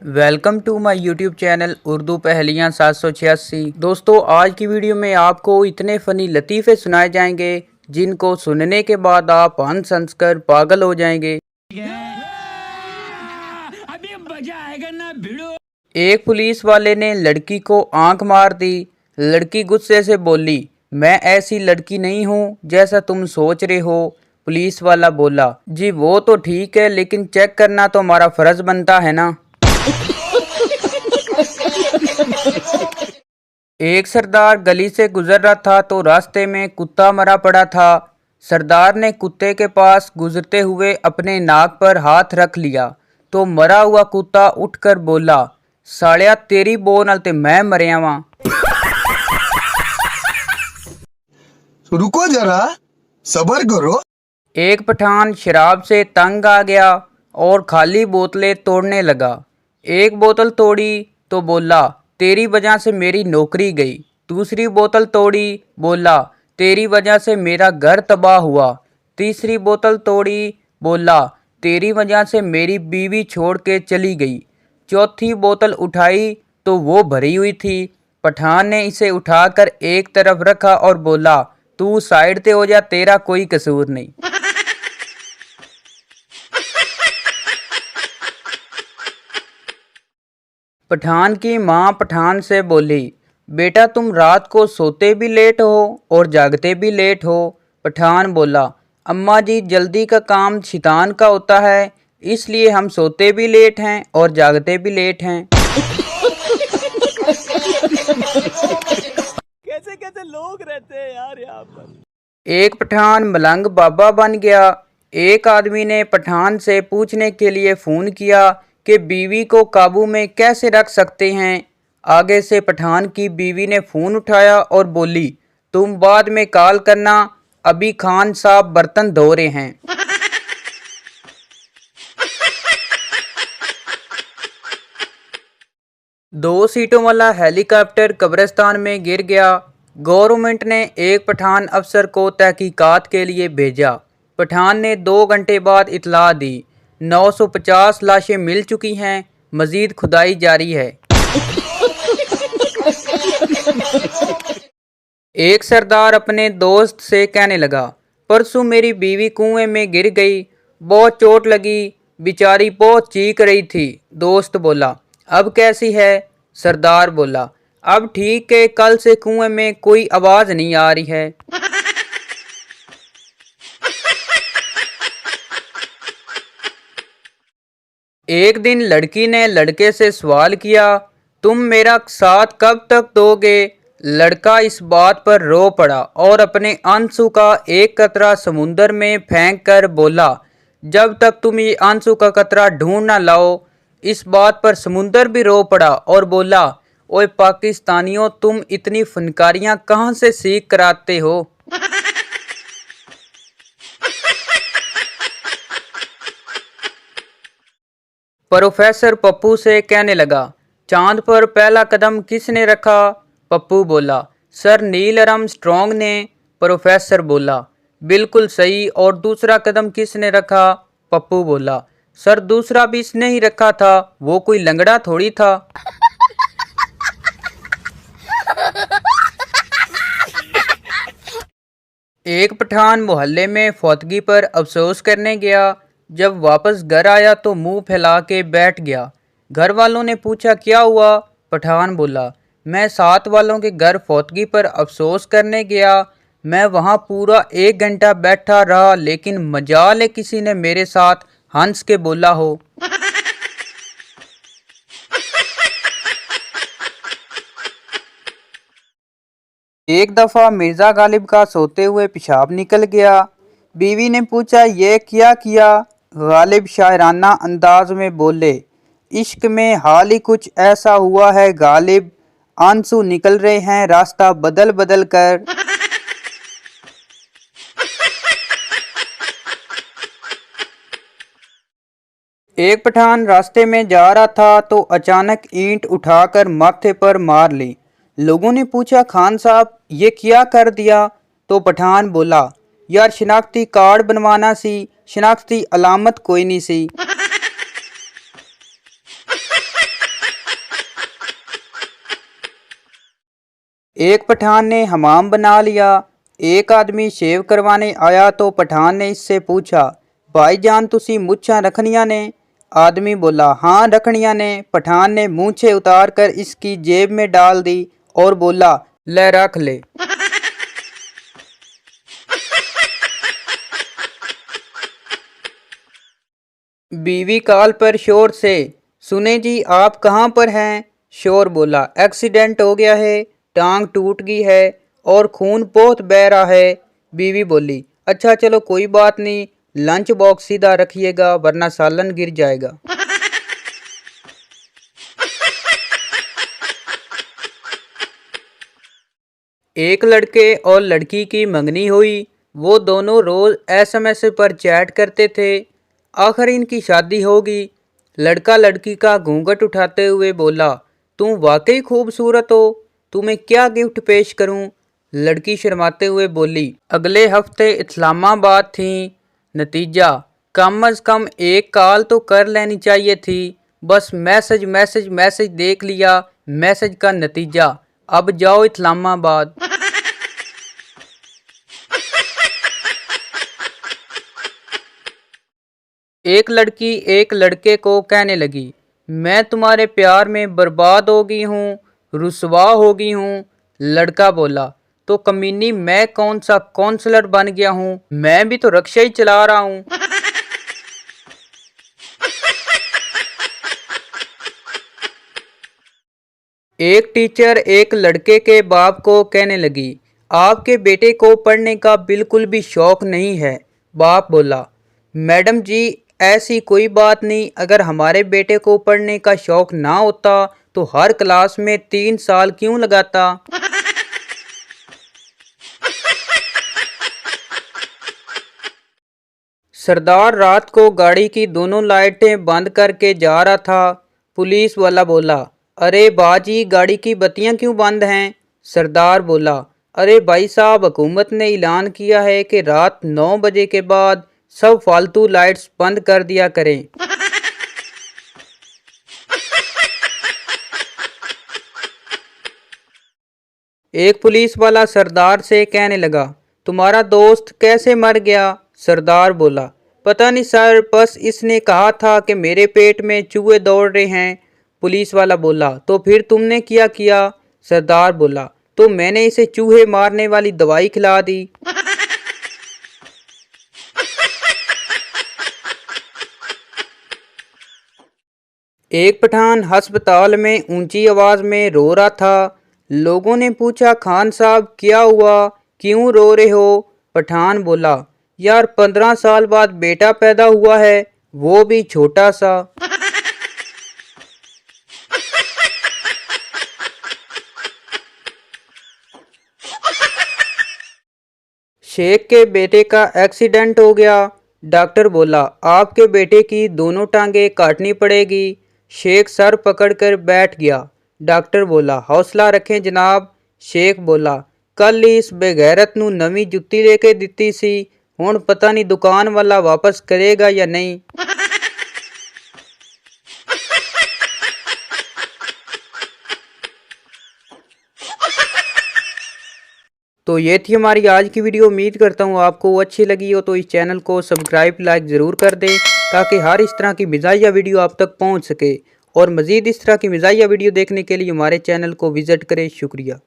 Welcome to my YouTube channel Urdu पहेलियाँ 786। दोस्तों आज की वीडियो में आपको इतने फ़नी लतीफ़े सुनाए जाएंगे जिनको सुनने के बाद आप हंस हंस कर पागल हो जाएंगे। अभी मजा आएगा ना भिड़ो। एक पुलिस वाले ने लड़की को आंख मार दी। लड़की गुस्से से बोली, मैं ऐसी लड़की नहीं हूँ जैसा तुम सोच रहे हो। पुलिस वाला बोला, जी वो तो ठीक है लेकिन चेक करना तो हमारा फर्ज बनता है ना। एक सरदार गली से गुजर रहा था तो रास्ते में कुत्ता मरा पड़ा था। सरदार ने कुत्ते के पास गुजरते हुए अपने नाक पर हाथ रख लिया तो मरा हुआ कुत्ता उठकर बोला, सालिया तेरी बो नाल ते मैं मरिया वां। रुको जरा, सबर करो। एक पठान शराब से तंग आ गया और खाली बोतलें तोड़ने लगा। एक बोतल तोड़ी तो बोला, तेरी वजह से मेरी नौकरी गई। दूसरी बोतल तोड़ी, बोला, तेरी वजह से मेरा घर तबाह हुआ। तीसरी बोतल तोड़ी, बोला, तेरी वजह से मेरी बीवी छोड़ के चली गई। चौथी बोतल उठाई तो वो भरी हुई थी। पठान ने इसे उठाकर एक तरफ रखा और बोला, तू साइड पे हो जा, तेरा कोई कसूर नहीं। पठान की माँ पठान से बोली, बेटा तुम रात को सोते भी लेट हो और जागते भी लेट हो। पठान बोला, अम्मा जी जल्दी का काम शैतान का होता है, इसलिए हम सोते भी लेट हैं और जागते भी लेट हैं। कैसे कैसे लोग रहते हैं यार यहाँ पर। एक पठान मलंग बाबा बन गया। एक आदमी ने पठान से पूछने के लिए फ़ोन किया कि बीवी को काबू में कैसे रख सकते हैं। आगे से पठान की बीवी ने फ़ोन उठाया और बोली, तुम बाद में कॉल करना, अभी खान साहब बर्तन धो रहे हैं। दो सीटों वाला हेलीकॉप्टर कब्रिस्तान में गिर गया। गवर्नमेंट ने एक पठान अफसर को तहकीकात के लिए भेजा। पठान ने 2 घंटे बाद इतला दी, 950 लाशें मिल चुकी हैं, मजीद खुदाई जारी है। एक सरदार अपने दोस्त से कहने लगा, परसों मेरी बीवी कुएं में गिर गई, बहुत चोट लगी, बेचारी बहुत चीख रही थी। दोस्त बोला, अब कैसी है? सरदार बोला, अब ठीक है, कल से कुएं में कोई आवाज नहीं आ रही है। एक दिन लड़की ने लड़के से सवाल किया, तुम मेरा साथ कब तक दोगे? लड़का इस बात पर रो पड़ा और अपने आंसू का एक कतरा समुंदर में फेंक कर बोला, जब तक तुम ये आंसू का कतरा ढूंढ ना लाओ। इस बात पर समुंदर भी रो पड़ा और बोला, ओए पाकिस्तानियों, तुम इतनी फनकारियां कहाँ से सीख कर आते हो? प्रोफेसर पप्पू से कहने लगा, चांद पर पहला कदम किसने रखा? पप्पू बोला, सर नील आर्मस्ट्रांग ने। प्रोफेसर बोला, बिल्कुल सही, और दूसरा कदम किसने रखा? पप्पू बोला, सर दूसरा भी इसने ही रखा था, वो कोई लंगड़ा थोड़ी था। एक पठान मोहल्ले में फौतगी पर अफसोस करने गया। जब वापस घर आया तो मुंह फैला के बैठ गया। घर वालों ने पूछा, क्या हुआ? पठान बोला, मैं साथ वालों के घर फौतगी पर अफसोस करने गया। मैं वहां पूरा 1 घंटा बैठा रहा, लेकिन मजाल है किसी ने मेरे साथ हंस के बोला हो। एक दफ़ा मिर्ज़ा गालिब का सोते हुए पेशाब निकल गया। बीवी ने पूछा, ये क्या किया? गालिब शायराना अंदाज में बोले, इश्क में हाल ही कुछ ऐसा हुआ है गालिब, आंसू निकल रहे हैं रास्ता बदल बदल कर। एक पठान रास्ते में जा रहा था तो अचानक ईंट उठाकर माथे पर मार ली। लोगों ने पूछा, खान साहब ये क्या कर दिया? तो पठान बोला, यार शिनाख्ती कार्ड बनवाना सी, शिनाख्ती अलामत कोई नहीं सी। एक पठान ने हमाम बना लिया। एक आदमी शेव करवाने आया तो पठान ने इससे पूछा, भाईजान तुसी मुच्छां रखनियां ने? आदमी बोला, हाँ रखनियां ने। पठान ने मूंछें उतार कर इसकी जेब में डाल दी और बोला, ले रख ले। बीवी कॉल पर शोर से, सुने जी आप कहाँ पर हैं? शोर बोला, एक्सीडेंट हो गया है, टांग टूट गई है और खून बहुत बह रहा है। बीवी बोली, अच्छा चलो कोई बात नहीं, लंच बॉक्स सीधा रखिएगा वरना सालन गिर जाएगा। एक लड़के और लड़की की मंगनी हुई। वो दोनों रोज एसएमएस पर चैट करते थे। आखिर इनकी शादी होगी। लड़का लड़की का घूंघट उठाते हुए बोला, तुम वाकई खूबसूरत हो, तुम्हें क्या गिफ्ट पेश करूं? लड़की शर्माते हुए बोली, अगले हफ्ते इस्लामाबाद थी। नतीजा, कम अज कम एक कॉल तो कर लेनी चाहिए थी। बस मैसेज मैसेज मैसेज देख लिया, मैसेज का नतीजा, अब जाओ इस्लामाबाद। एक लड़की एक लड़के को कहने लगी, मैं तुम्हारे प्यार में बर्बाद हो गई हूँ, रुसवा हो गई हूँ। लड़का बोला, तो कमीनी मैं कौन सा काउंसलर बन गया हूँ, मैं भी तो रिक्शा ही चला रहा हूँ। एक टीचर एक लड़के के बाप को कहने लगी, आपके बेटे को पढ़ने का बिल्कुल भी शौक नहीं है। बाप बोला, मैडम जी ऐसी कोई बात नहीं, अगर हमारे बेटे को पढ़ने का शौक ना होता तो हर क्लास में 3 साल क्यों लगाता। सरदार रात को गाड़ी की दोनों लाइटें बंद करके जा रहा था। पुलिस वाला बोला, अरे बाजी गाड़ी की बत्तियां क्यों बंद हैं? सरदार बोला, अरे भाई साहब हुकूमत ने ऐलान किया है कि रात 9 बजे के बाद सब फालतू लाइट्स बंद कर दिया करें। एक पुलिस वाला सरदार से कहने लगा, तुम्हारा दोस्त कैसे मर गया? सरदार बोला, पता नहीं सर, बस इसने कहा था कि मेरे पेट में चूहे दौड़ रहे हैं। पुलिस वाला बोला, तो फिर तुमने क्या किया? सरदार बोला, तो मैंने इसे चूहे मारने वाली दवाई खिला दी। एक पठान अस्पताल में ऊंची आवाज में रो रहा था। लोगों ने पूछा, खान साहब क्या हुआ, क्यों रो रहे हो? पठान बोला, यार 15 साल बाद बेटा पैदा हुआ है, वो भी छोटा सा। शेख के बेटे का एक्सीडेंट हो गया। डॉक्टर बोला, आपके बेटे की दोनों टांगें काटनी पड़ेगी। शेख सर पकड़कर बैठ गया। डॉक्टर बोला, हौसला रखें जनाब। शेख बोला, कल ही इस बेगैरत नू नवी जुत्ती लेके दिती सी, हुण पता नहीं दुकान वाला वापस करेगा या नहीं। तो ये थी हमारी आज की वीडियो। उम्मीद करता हूँ आपको अच्छी लगी हो, तो इस चैनल को सब्सक्राइब लाइक ज़रूर कर दें ताकि हर इस तरह की मिजाहिया वीडियो आप तक पहुँच सके। और मज़ीद इस तरह की मिजाहिया वीडियो देखने के लिए हमारे चैनल को विज़िट करें। शुक्रिया।